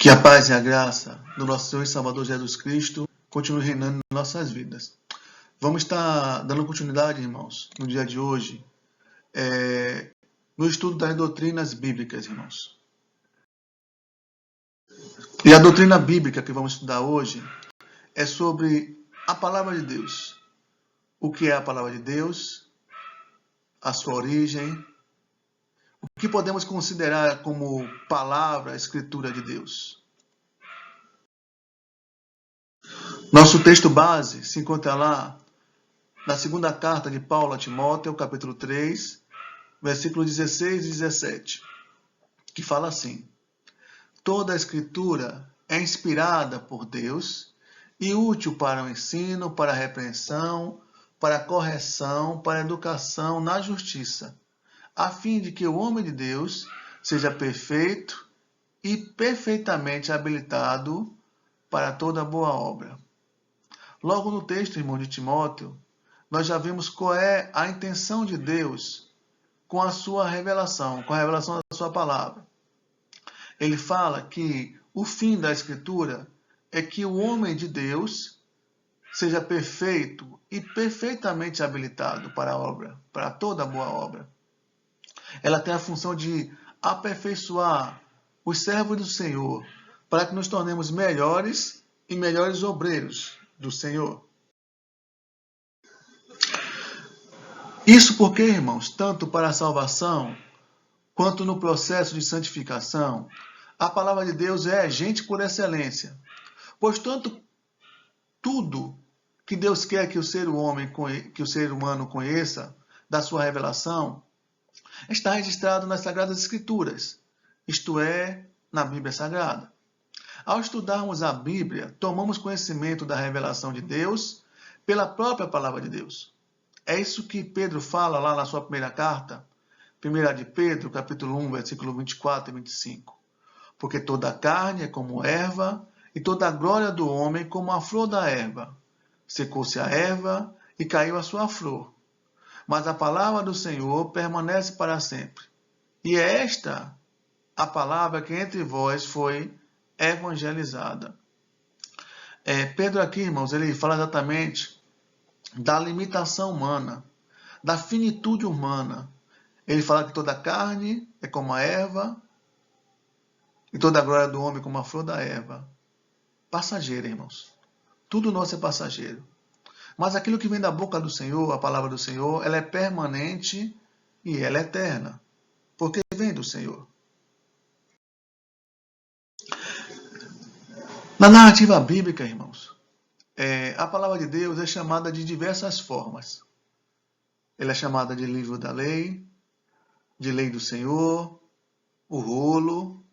Que a paz e a graça do nosso Senhor e Salvador Jesus Cristo continue reinando em nossas vidas. Vamos estar dando continuidade, irmãos, no dia de hoje, no estudo das doutrinas bíblicas, irmãos. E a doutrina bíblica que vamos estudar hoje é sobre a palavra de Deus. O que é a palavra de Deus, a sua origem, o que podemos considerar como palavra, a escritura de Deus. Nosso texto base se encontra lá na segunda carta de Paulo a Timóteo, capítulo 3, versículos 16 e 17, que fala assim: toda a escritura é inspirada por Deus e útil para o ensino, para a repreensão, para a correção, para a educação na justiça, a fim de que o homem de Deus seja perfeito e perfeitamente habilitado para toda boa obra. Logo no texto, irmão de Timóteo, nós já vimos qual é a intenção de Deus com a sua revelação, com a revelação da sua palavra. Ele fala que o fim da Escritura é que o homem de Deus seja perfeito e perfeitamente habilitado para a obra, para toda boa obra. Ela tem a função de aperfeiçoar os servos do Senhor, para que nos tornemos melhores e melhores obreiros do Senhor. Isso porque, irmãos, tanto para a salvação, quanto no processo de santificação, a palavra de Deus é agente por excelência. Pois tanto tudo que Deus quer que o ser humano conheça da sua revelação, está registrado nas Sagradas Escrituras, isto é, na Bíblia Sagrada. Ao estudarmos a Bíblia, tomamos conhecimento da revelação de Deus pela própria palavra de Deus. É isso que Pedro fala lá na sua primeira carta, 1 de Pedro, capítulo 1, versículo 24 e 25. Porque toda a carne é como erva, e toda a glória do homem como a flor da erva. Secou-se a erva e caiu a sua flor. Mas a palavra do Senhor permanece para sempre. E é esta a palavra que entre vós foi evangelizada. Pedro aqui, irmãos, ele fala exatamente da limitação humana, da finitude humana. Ele fala que toda a carne é como a erva, e toda a glória do homem como a flor da erva. Passageira, irmãos. Tudo nosso é passageiro. Mas aquilo que vem da boca do Senhor, a palavra do Senhor, ela é permanente e ela é eterna. Porque vem do Senhor. Na narrativa bíblica, irmãos, a palavra de Deus é chamada de diversas formas. Ela é chamada de livro da lei, de lei do Senhor, o rolo,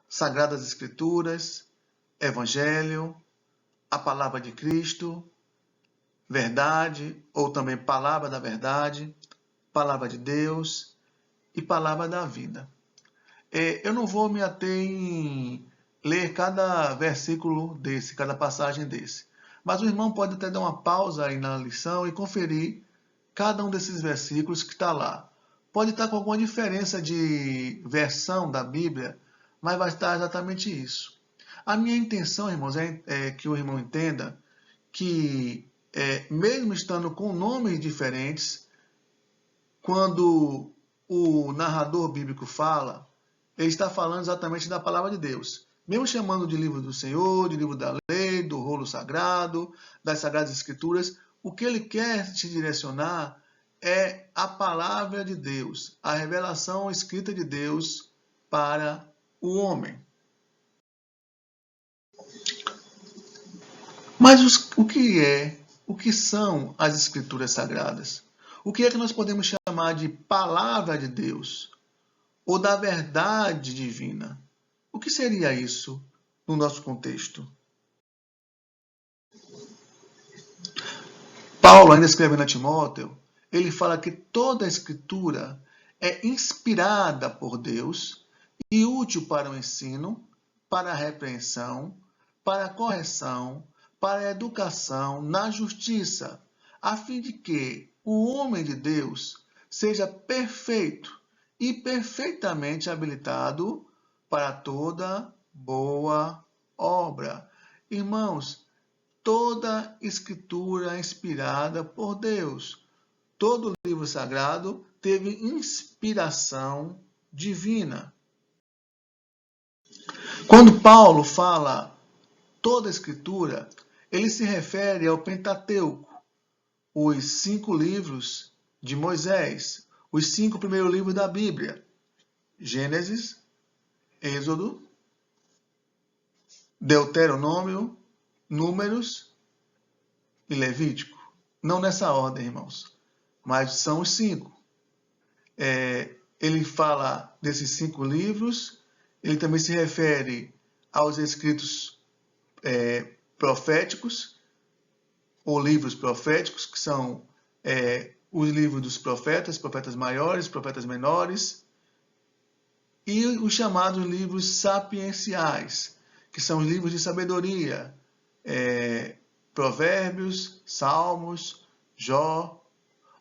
Sagradas Escrituras, Evangelho, a palavra de Cristo, verdade, ou também palavra da verdade, palavra de Deus e palavra da vida. Eu não vou me ater em ler cada versículo desse, cada passagem desse. Mas o irmão pode até dar uma pausa aí na lição e conferir cada um desses versículos que está lá. Pode estar com alguma diferença de versão da Bíblia, mas vai estar exatamente isso. A minha intenção, irmãos, é que o irmão entenda que, mesmo estando com nomes diferentes, quando o narrador bíblico fala, ele está falando exatamente da palavra de Deus. Mesmo chamando de livro do Senhor, de livro da lei, do rolo sagrado, das Sagradas Escrituras, o que ele quer te direcionar é a palavra de Deus, a revelação escrita de Deus para o homem. Mas o que são as Escrituras Sagradas? O que é que nós podemos chamar de palavra de Deus? Ou da verdade divina? O que seria isso no nosso contexto? Paulo, ainda escrevendo a Timóteo, ele fala que toda a Escritura é inspirada por Deus e útil para o ensino, para a repreensão, para a correção, para a educação na justiça, a fim de que o homem de Deus seja perfeito e perfeitamente habilitado para toda boa obra. Irmãos, toda escritura é inspirada por Deus. Todo livro sagrado teve inspiração divina. Quando Paulo fala toda a escritura, ele se refere ao Pentateuco, os 5 livros de Moisés, os 5 primeiros livros da Bíblia: Gênesis, Êxodo, Deuteronômio, Números e Levítico. Não nessa ordem, irmãos, mas são os 5. Ele fala desses 5 livros, ele também se refere aos escritos proféticos, ou livros proféticos, que são os livros dos profetas, profetas maiores, profetas menores, e os chamados livros sapienciais, que são os livros de sabedoria, Provérbios, Salmos, Jó.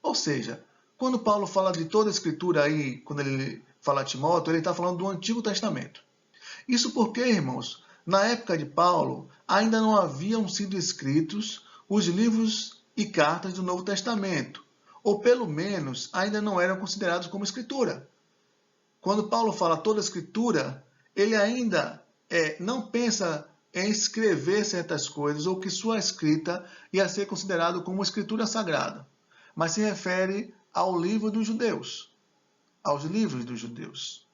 Ou seja, quando Paulo fala de toda a escritura aí, quando ele fala a Timóteo, ele está falando do Antigo Testamento. Isso porque, irmãos, na época de Paulo, ainda não haviam sido escritos os livros e cartas do Novo Testamento, ou pelo menos ainda não eram considerados como escritura. Quando Paulo fala toda a escritura, ele ainda não pensa em escrever certas coisas, ou que sua escrita ia ser considerado como escritura sagrada, mas se refere ao livro dos judeus, aos livros dos judeus.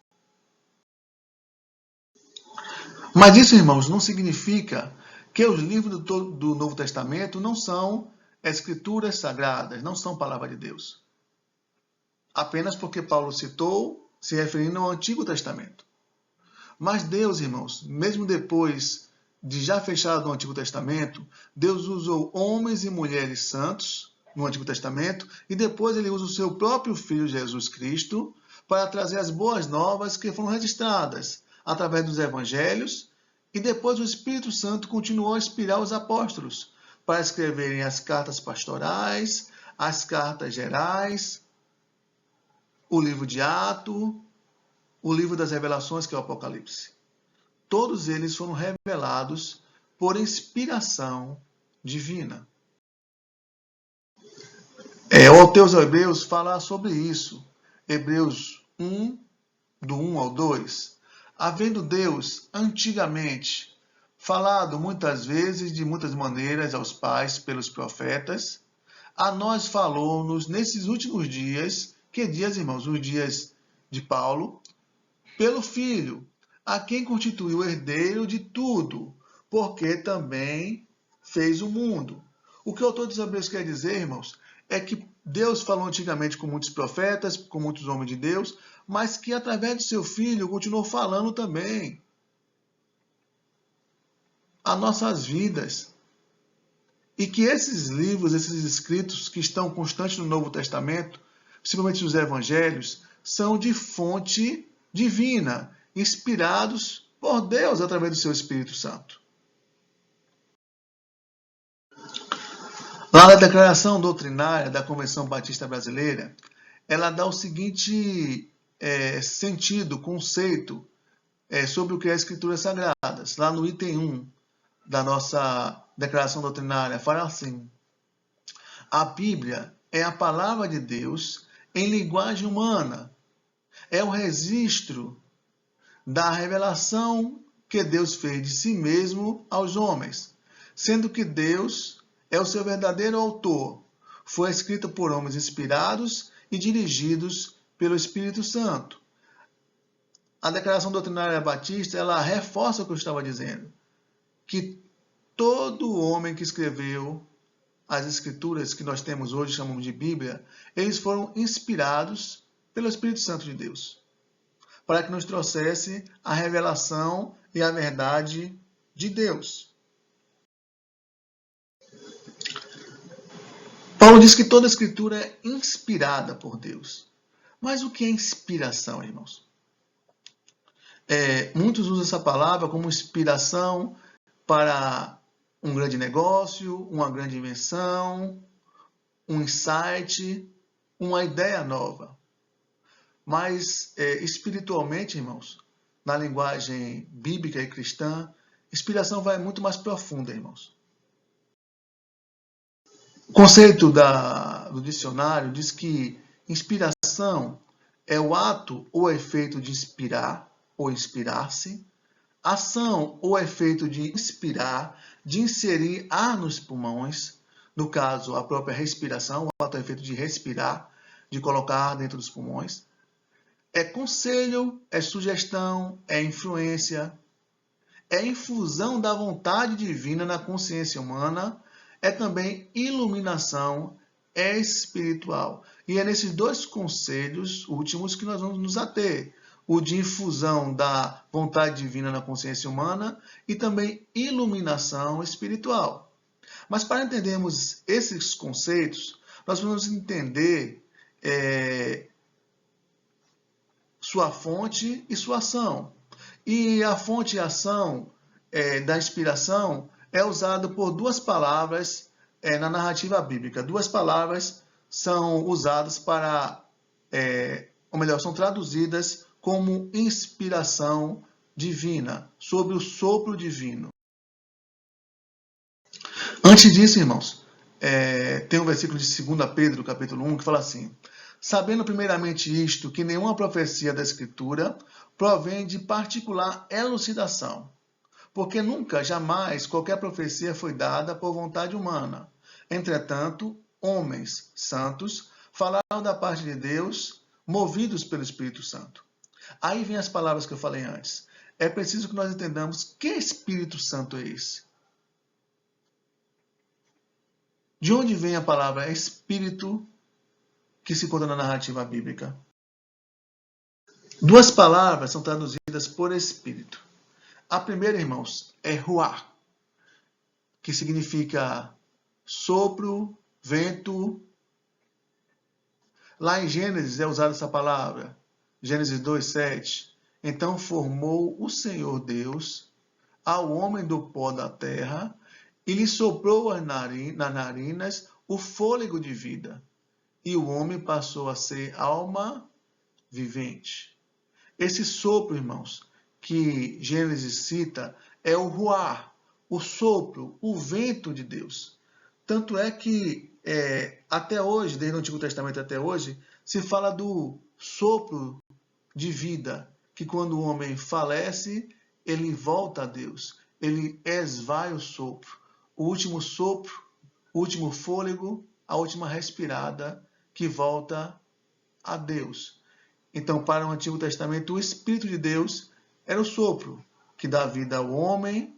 Mas isso, irmãos, não significa que os livros do Novo Testamento não são escrituras sagradas, não são palavra de Deus. Apenas porque Paulo citou, se referindo ao Antigo Testamento. Mas Deus, irmãos, mesmo depois de já fechado o Antigo Testamento, Deus usou homens e mulheres santos no Antigo Testamento, e depois ele usa o seu próprio Filho Jesus Cristo para trazer as boas novas que foram registradas através dos evangelhos, e depois o Espírito Santo continuou a inspirar os apóstolos para escreverem as cartas pastorais, as cartas gerais, o livro de Atos, o livro das revelações, que é o Apocalipse. Todos eles foram revelados por inspiração divina. O autor aos Hebreus fala sobre isso. Hebreus 1, do 1 ao 2. Havendo Deus, antigamente, falado muitas vezes, de muitas maneiras, aos pais pelos profetas, a nós falou-nos nesses últimos dias, que dias, irmãos? Os dias de Paulo, pelo Filho, a quem constituiu o herdeiro de tudo, porque também fez o mundo. O que o autor dos Hebreus quer dizer, irmãos, é que Deus falou antigamente com muitos profetas, com muitos homens de Deus, mas que através de seu Filho continuou falando também a nossas vidas. E que esses livros, esses escritos que estão constantes no Novo Testamento, principalmente os Evangelhos, são de fonte divina, inspirados por Deus através do seu Espírito Santo. Lá na Declaração Doutrinária da Convenção Batista Brasileira, ela dá o seguinte sentido, conceito sobre o que é Escrituras Sagradas. Lá no item 1 da nossa Declaração Doutrinária, fala assim: a Bíblia é a palavra de Deus em linguagem humana. É o registro da revelação que Deus fez de si mesmo aos homens, sendo que Deus é o seu verdadeiro autor. Foi escrita por homens inspirados e dirigidos pelo Espírito Santo. A Declaração Doutrinária Batista, ela reforça o que eu estava dizendo, que todo homem que escreveu as escrituras que nós temos hoje, chamamos de Bíblia, eles foram inspirados pelo Espírito Santo de Deus, para que nos trouxesse a revelação e a verdade de Deus. Paulo diz que toda a escritura é inspirada por Deus. Mas o que é inspiração, irmãos? Muitos usam essa palavra como inspiração para um grande negócio, uma grande invenção, um insight, uma ideia nova. Mas, espiritualmente, irmãos, na linguagem bíblica e cristã, inspiração vai muito mais profunda, irmãos. O conceito do dicionário diz que inspiração é o ato ou efeito de inspirar ou inspirar-se, ação ou efeito de inspirar, de inserir ar nos pulmões, no caso, a própria respiração, o ato ou efeito de respirar, de colocar ar dentro dos pulmões. É conselho, é sugestão, é influência, é infusão da vontade divina na consciência humana, é também iluminação espiritual. E é nesses dois conselhos últimos que nós vamos nos ater. O de infusão da vontade divina na consciência humana e também iluminação espiritual. Mas para entendermos esses conceitos, nós vamos entender sua fonte e sua ação. E a fonte e a ação da inspiração é usada por duas palavras na narrativa bíblica. Duas palavras são usadas para, ou melhor, são traduzidas como inspiração divina, sobre o sopro divino. Antes disso, irmãos, tem um versículo de 2 Pedro, capítulo 1, que fala assim: sabendo primeiramente isto, que nenhuma profecia da Escritura provém de particular elucidação, porque nunca, jamais, qualquer profecia foi dada por vontade humana. Entretanto, homens santos falaram da parte de Deus, movidos pelo Espírito Santo. Aí vem as palavras que eu falei antes. É preciso que nós entendamos que Espírito Santo é esse. De onde vem a palavra Espírito que se encontra na narrativa bíblica? Duas palavras são traduzidas por Espírito. A primeira, irmãos, é ruach, que significa sopro, vento. Lá em Gênesis é usada essa palavra. Gênesis 2:7. Então formou o Senhor Deus ao homem do pó da terra e lhe soprou nas narinas o fôlego de vida. E o homem passou a ser alma vivente. Esse sopro, irmãos, que Gênesis cita, é o ruach, o sopro, o vento de Deus. Tanto é que até hoje, desde o Antigo Testamento até hoje, se fala do sopro de vida, que quando o homem falece, ele volta a Deus, ele esvai o sopro, o último sopro, o último fôlego, a última respirada que volta a Deus. Então, para o Antigo Testamento, o Espírito de Deus era o sopro que dá vida ao homem,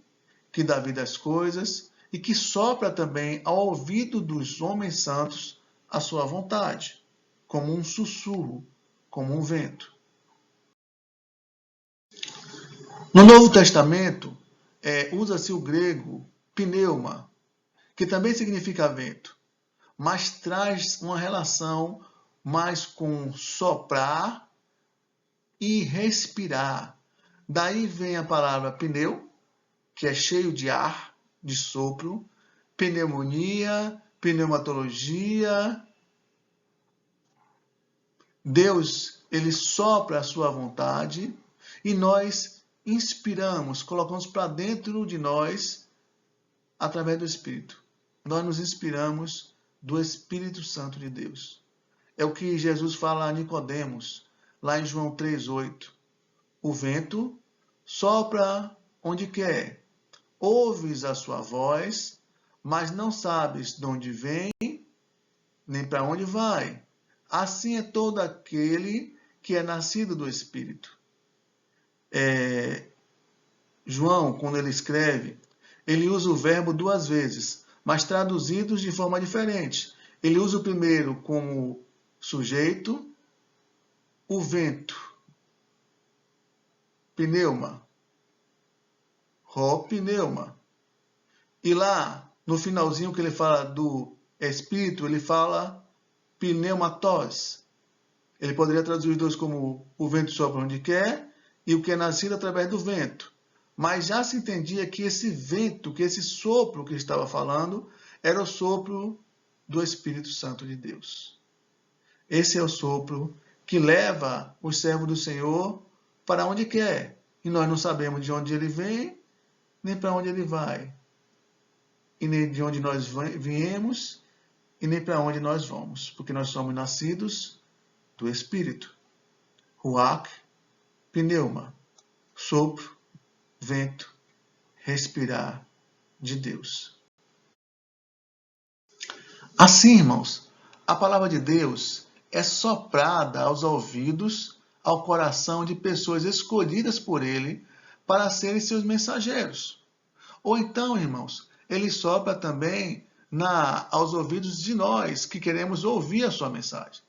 que dá vida às coisas e que sopra também ao ouvido dos homens santos a sua vontade, como um sussurro, como um vento. No Novo Testamento, usa-se o grego pneuma, que também significa vento, mas traz uma relação mais com soprar e respirar. Daí vem a palavra pneu, que é cheio de ar, de sopro, pneumonia, pneumatologia. Deus, ele sopra a sua vontade e nós inspiramos, colocamos para dentro de nós através do Espírito. Nós nos inspiramos do Espírito Santo de Deus. É o que Jesus fala a Nicodemos, lá em João 3:8. O vento sopra onde quer. Ouves a sua voz, mas não sabes de onde vem, nem para onde vai. Assim é todo aquele que é nascido do Espírito. João, quando ele escreve, ele usa o verbo duas vezes, mas traduzidos de forma diferente. Ele usa o primeiro como sujeito, o vento, pneuma, pneuma. E lá, no finalzinho que ele fala do Espírito, ele fala pneumatos. Ele poderia traduzir os dois como o vento sopra onde quer e o que é nascido através do vento. Mas já se entendia que esse vento, que esse sopro que ele estava falando, era o sopro do Espírito Santo de Deus. Esse é o sopro que leva o servo do Senhor para onde quer. e nós não sabemos de onde ele vem, nem para onde ele vai, e nem de onde nós viemos, e nem para onde nós vamos, porque nós somos nascidos do Espírito. Ruach, pneuma, sopro, vento, respirar de Deus. Assim, irmãos, a palavra de Deus é soprada aos ouvidos, ao coração de pessoas escolhidas por Ele para serem seus mensageiros. Ou então, irmãos, Ele sopra também aos ouvidos de nós que queremos ouvir a sua mensagem.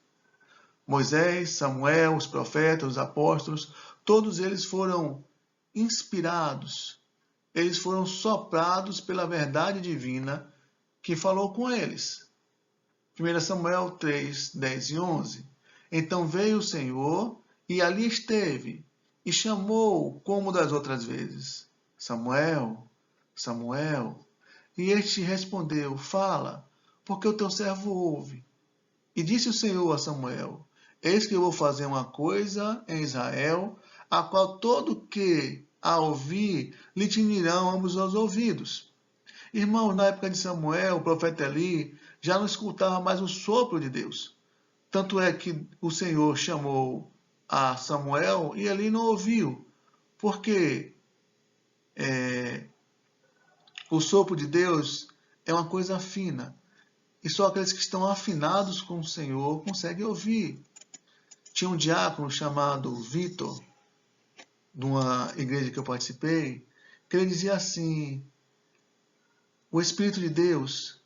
Moisés, Samuel, os profetas, os apóstolos, todos eles foram inspirados, eles foram soprados pela verdade divina que falou com eles. 1 Samuel 3, 10 e 11. Então veio o Senhor e ali esteve, e chamou como das outras vezes: Samuel, Samuel. E este respondeu: Fala, porque o teu servo ouve. E disse o Senhor a Samuel: Eis que eu vou fazer uma coisa em Israel, a qual todo que a ouvir lhe tinirão ambos os ouvidos. Irmãos, na época de Samuel, o profeta Eli já não escutava mais o sopro de Deus. Tanto é que o Senhor chamou a Samuel e Eli não ouviu, porque o sopro de Deus é uma coisa fina. E só aqueles que estão afinados com o Senhor conseguem ouvir. Tinha um diácono chamado Vitor, de uma igreja que eu participei, que ele dizia assim: o Espírito de Deus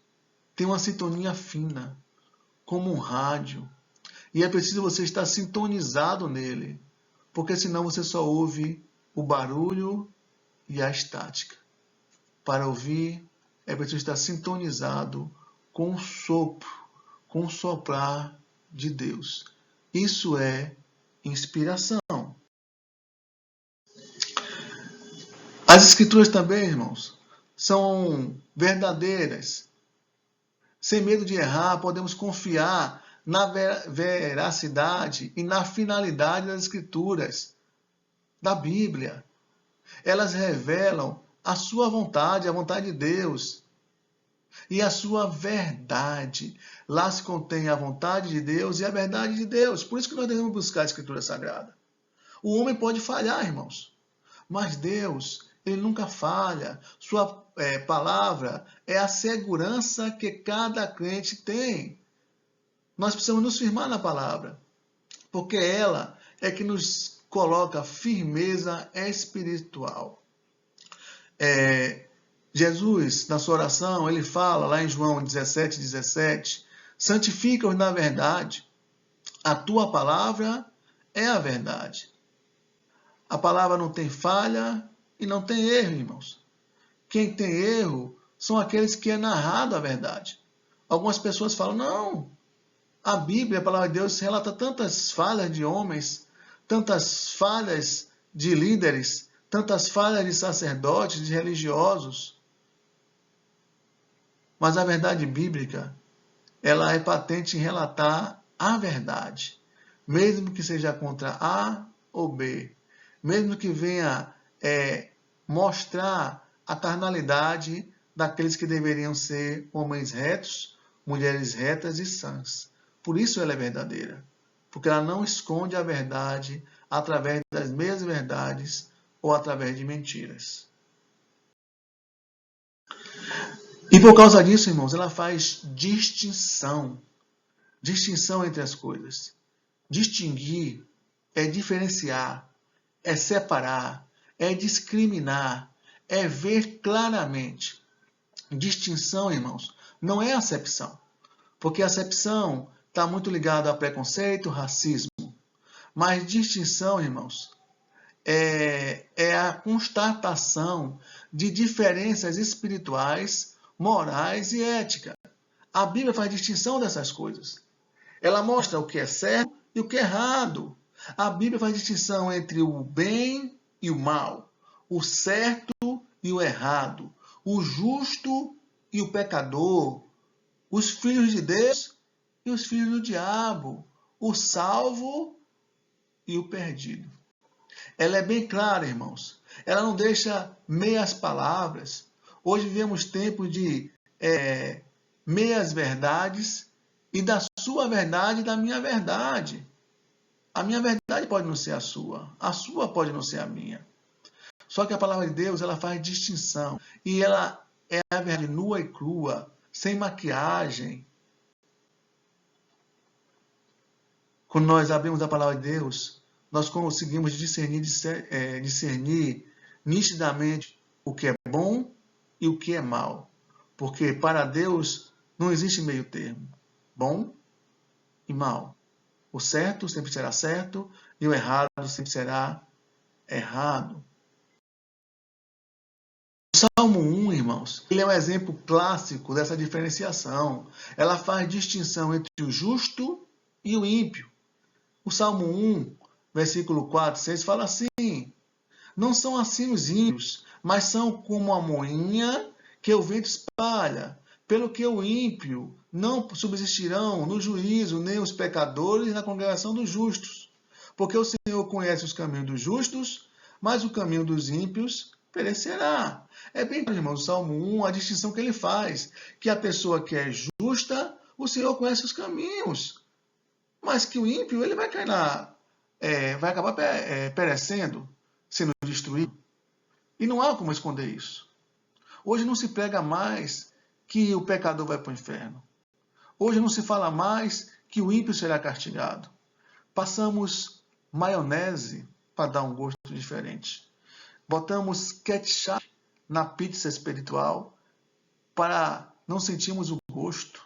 tem uma sintonia fina, como um rádio, e é preciso você estar sintonizado nele, porque senão você só ouve o barulho e a estática. Para ouvir, é preciso estar sintonizado com o sopro, com o soprar de Deus. Isso é inspiração. As Escrituras também, irmãos, são verdadeiras. Sem medo de errar, podemos confiar na veracidade e na finalidade das Escrituras, da Bíblia. Elas revelam a sua vontade, a vontade de Deus e a sua verdade. Lá se contém a vontade de Deus e a verdade de Deus. Por isso que nós devemos buscar a Escritura Sagrada. O homem pode falhar, irmãos, mas Deus, ele nunca falha. Sua palavra é a segurança que cada crente tem. Nós precisamos nos firmar na palavra, porque ela é que nos coloca firmeza espiritual. Jesus, na sua oração, ele fala lá em João 17:17, santifica-os na verdade, a tua palavra é a verdade. A palavra não tem falha e não tem erro, irmãos. Quem tem erro são aqueles que é narrado a verdade. Algumas pessoas falam, não, a Bíblia, a palavra de Deus, relata tantas falhas de homens, tantas falhas de líderes, tantas falhas de sacerdotes, de religiosos. Mas a verdade bíblica, ela é patente em relatar a verdade, mesmo que seja contra A ou B, mesmo que venha mostrar a carnalidade daqueles que deveriam ser homens retos, mulheres retas e sãs. Por isso ela é verdadeira, porque ela não esconde a verdade através das meias verdades ou através de mentiras. E por causa disso, irmãos, ela faz distinção entre as coisas. Distinguir é diferenciar, é separar, é discriminar, é ver claramente. Distinção, irmãos, não é acepção, porque a acepção está muito ligada a preconceito, racismo. Mas distinção, irmãos, é a constatação de diferenças espirituais, morais e ética. A Bíblia faz distinção dessas coisas. Ela mostra o que é certo e o que é errado. A Bíblia faz distinção entre o bem e o mal, o certo e o errado, o justo e o pecador, os filhos de Deus e os filhos do diabo, o salvo e o perdido. ela é bem clara, irmãos. Ela não deixa meias palavras. Hoje vivemos tempos de meias verdades e da sua verdade e da minha verdade. A minha verdade pode não ser a sua pode não ser a minha. Só que a palavra de Deus, ela faz distinção. E ela é a verdade nua e crua, sem maquiagem. Quando nós abrimos a palavra de Deus, nós conseguimos discernir nitidamente o que é bom e o que é mal. Porque para Deus não existe meio termo. Bom e mal. O certo sempre será certo e o errado sempre será errado. O Salmo 1, irmãos, ele é um exemplo clássico dessa diferenciação. Ela faz distinção entre o justo e o ímpio. O Salmo 1, versículo 4, 6 fala assim: não são assim os ímpios, mas são como a moinha que o vento espalha. Pelo que o ímpio não subsistirão no juízo, nem os pecadores na congregação dos justos. Porque o Senhor conhece os caminhos dos justos, mas o caminho dos ímpios perecerá. É bem, irmãos, o Salmo 1, a distinção que ele faz, que a pessoa que é justa, o Senhor conhece os caminhos, mas que o ímpio ele vai cair vai acabar perecendo, sendo destruído. E não há como esconder isso. Hoje não se prega mais que o pecador vai para o inferno. Hoje não se fala mais que o ímpio será castigado. Passamos maionese para dar um gosto diferente. Botamos ketchup na pizza espiritual para não sentirmos o gosto.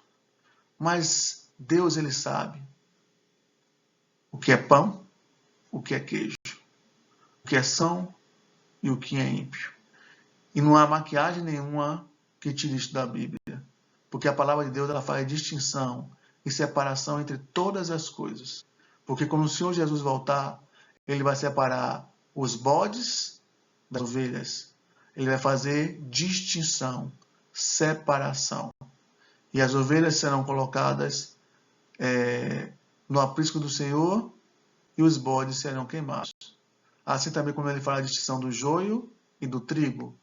Mas Deus, ele sabe o que é pão, o que é queijo, o que é são e o que é ímpio. E não há maquiagem nenhuma que tire isso da Bíblia. Porque a palavra de Deus ela faz distinção e separação entre todas as coisas. Porque quando o Senhor Jesus voltar, ele vai separar os bodes das ovelhas. Ele vai fazer distinção, separação. E as ovelhas serão colocadas no aprisco do Senhor e os bodes serão queimados. Assim também quando ele fala a distinção do joio e do trigo.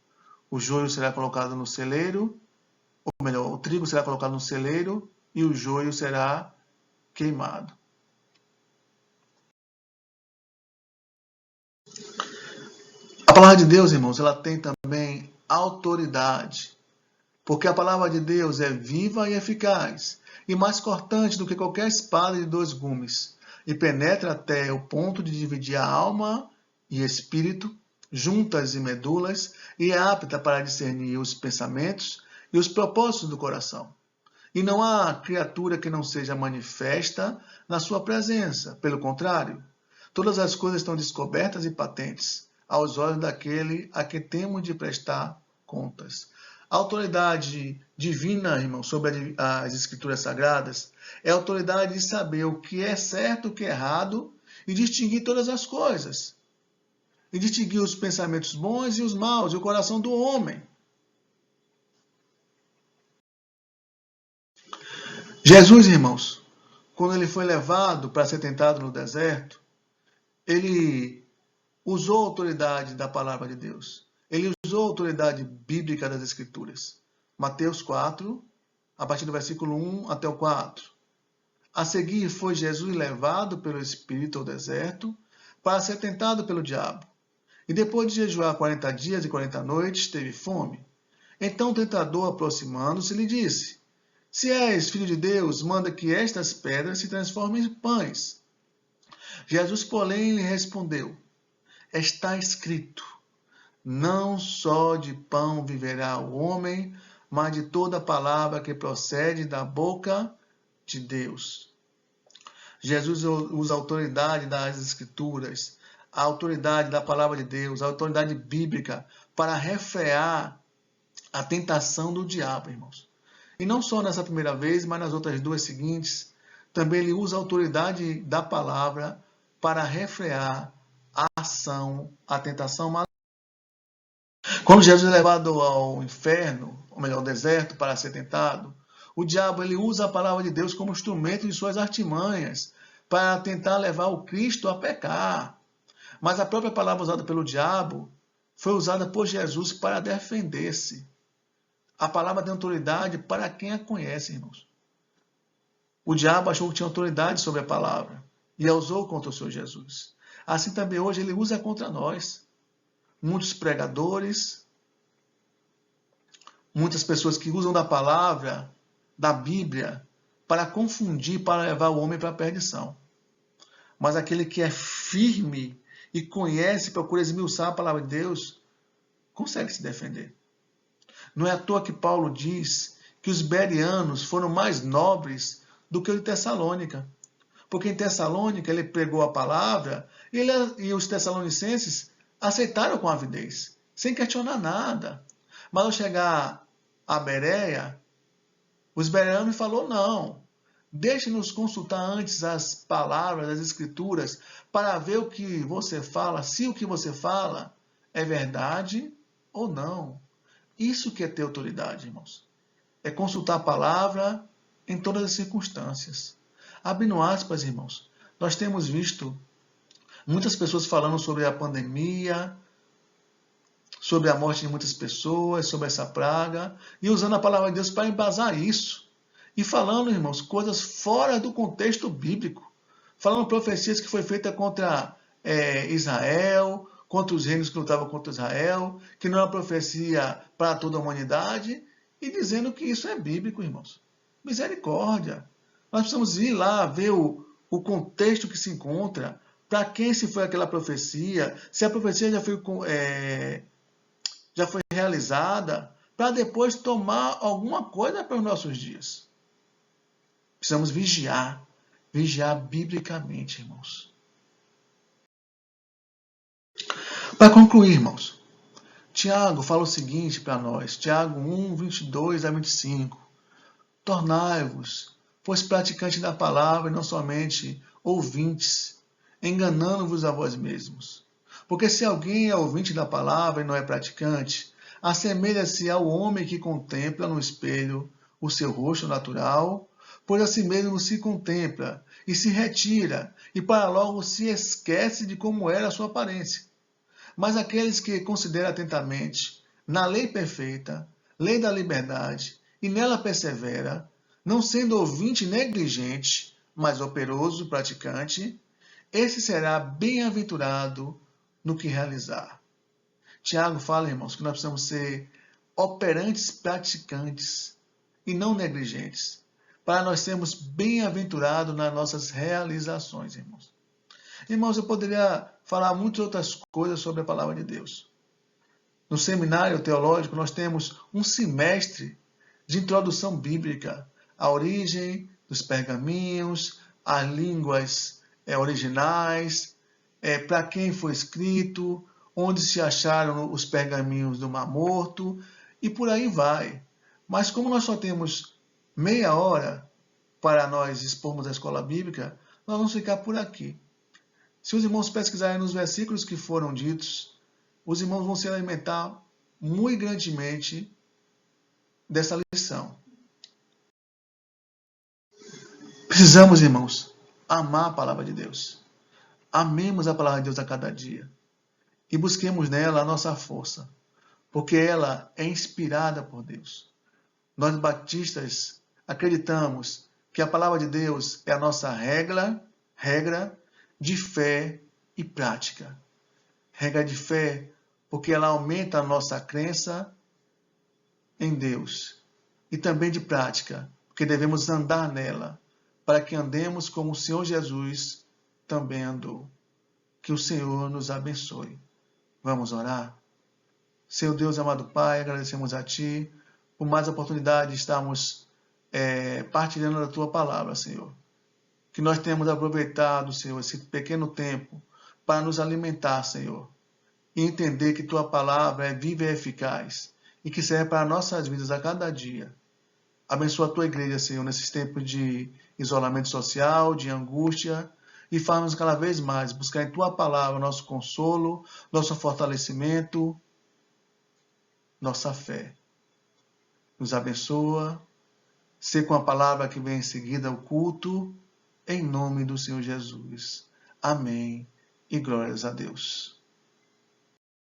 O joio será colocado no celeiro, ou melhor, o trigo será colocado no celeiro e o joio será queimado. A palavra de Deus, irmãos, ela tem também autoridade. Porque a palavra de Deus é viva e eficaz, e mais cortante do que qualquer espada de 2 gumes, e penetra até o ponto de dividir a alma e espírito, juntas e medulas, e é apta para discernir os pensamentos e os propósitos do coração. E não há criatura que não seja manifesta na sua presença. Pelo contrário, todas as coisas estão descobertas e patentes aos olhos daquele a quem temos de prestar contas. A autoridade divina, irmão, sobre as Escrituras Sagradas, é a autoridade de saber o que é certo, o que é errado, e distinguir todas as coisas. E distinguir os pensamentos bons e os maus, e o coração do homem. Jesus, irmãos, quando ele foi levado para ser tentado no deserto, ele usou a autoridade da palavra de Deus. Ele usou a autoridade bíblica das Escrituras. Mateus 4, a partir do versículo 1 até o 4. A seguir foi Jesus levado pelo Espírito ao deserto para ser tentado pelo diabo. E depois de jejuar 40 dias e 40 noites, teve fome. Então o tentador, aproximando-se, lhe disse: se és filho de Deus, manda que estas pedras se transformem em pães. Jesus, porém, lhe respondeu: está escrito, não só de pão viverá o homem, mas de toda palavra que procede da boca de Deus. Jesus usa a autoridade das Escrituras, a autoridade da palavra de Deus, a autoridade bíblica para refrear a tentação do diabo, irmãos. E não só nessa primeira vez, mas nas outras 2 seguintes, também ele usa a autoridade da palavra para refrear a ação, a tentação maligna. Quando Jesus é levado ao inferno, ou melhor, ao deserto, para ser tentado, o diabo ele usa a palavra de Deus como instrumento de suas artimanhas para tentar levar o Cristo a pecar. Mas a própria palavra usada pelo diabo foi usada por Jesus para defender-se. A palavra tem autoridade para quem a conhece, irmãos. O diabo achou que tinha autoridade sobre a palavra e a usou contra o Senhor Jesus. Assim também hoje ele usa contra nós. Muitos pregadores, muitas pessoas que usam da palavra, da Bíblia, para confundir, para levar o homem para a perdição. Mas aquele que é firme e conhece, procura esmiuçar a palavra de Deus, consegue se defender. Não é à toa que Paulo diz que os bereanos foram mais nobres do que os de Tessalônica. Porque em Tessalônica ele pregou a palavra e os tessalonicenses aceitaram com avidez, sem questionar nada. Mas ao chegar a Bereia, os bereanos falou não. Deixe-nos consultar antes as palavras, as escrituras, para ver o que você fala, se o que você fala é verdade ou não. Isso que é ter autoridade, irmãos. É consultar a palavra em todas as circunstâncias. Abrindo aspas, irmãos, nós temos visto muitas pessoas falando sobre a pandemia, sobre a morte de muitas pessoas, sobre essa praga, e usando a palavra de Deus para embasar isso. E falando, irmãos, coisas fora do contexto bíblico. Falando profecias que foi feita contra Israel, contra os reinos que lutavam contra Israel, que não é uma profecia para toda a humanidade, e dizendo que isso é bíblico, irmãos. Misericórdia. Nós precisamos ir lá ver o contexto que se encontra, para quem se foi aquela profecia, se a profecia já foi realizada, para depois tomar alguma coisa para os nossos dias. Precisamos vigiar biblicamente, irmãos. Para concluir, irmãos, Tiago fala o seguinte para nós, Tiago 1, 22 a 25. Tornai-vos, pois praticantes da palavra e não somente ouvintes, enganando-vos a vós mesmos. Porque se alguém é ouvinte da palavra e não é praticante, assemelha-se ao homem que contempla no espelho o seu rosto natural, pois assim mesmo se contempla e se retira, e para logo se esquece de como era a sua aparência. Mas aqueles que consideram atentamente na lei perfeita, lei da liberdade, e nela persevera, não sendo ouvinte negligente, mas operoso praticante, esse será bem-aventurado no que realizar. Tiago fala, irmãos, que nós precisamos ser operantes praticantes e não negligentes, para nós sermos bem-aventurados nas nossas realizações, irmãos. Irmãos, eu poderia falar muitas outras coisas sobre a palavra de Deus. No seminário teológico, nós temos um semestre de introdução bíblica, a origem dos pergaminhos, as línguas originais, para quem foi escrito, onde se acharam os pergaminhos do Mar Morto, e por aí vai. Mas como nós só temos meia hora para nós expormos a escola bíblica, nós vamos ficar por aqui. Se os irmãos pesquisarem nos versículos que foram ditos, os irmãos vão se alimentar muito grandemente dessa lição. Precisamos, irmãos, amar a palavra de Deus. Amemos a palavra de Deus a cada dia. E busquemos nela a nossa força, porque ela é inspirada por Deus. Nós batistas acreditamos que a palavra de Deus é a nossa regra de fé e prática. Regra de fé, porque ela aumenta a nossa crença em Deus. E também de prática, porque devemos andar nela, para que andemos como o Senhor Jesus também andou. Que o Senhor nos abençoe. Vamos orar? Senhor Deus, amado Pai, agradecemos a Ti por mais oportunidade de estarmos partilhando da Tua palavra, Senhor. Que nós tenhamos aproveitado, Senhor, esse pequeno tempo para nos alimentar, Senhor. E entender que Tua palavra é viva e eficaz e que serve para nossas vidas a cada dia. Abençoa a Tua igreja, Senhor, nesses tempos de isolamento social, de angústia, e faz-nos cada vez mais buscar em Tua palavra nosso consolo, nosso fortalecimento, nossa fé. Nos abençoa, ser com a palavra que vem em seguida o culto, em nome do Senhor Jesus. Amém e glórias a Deus.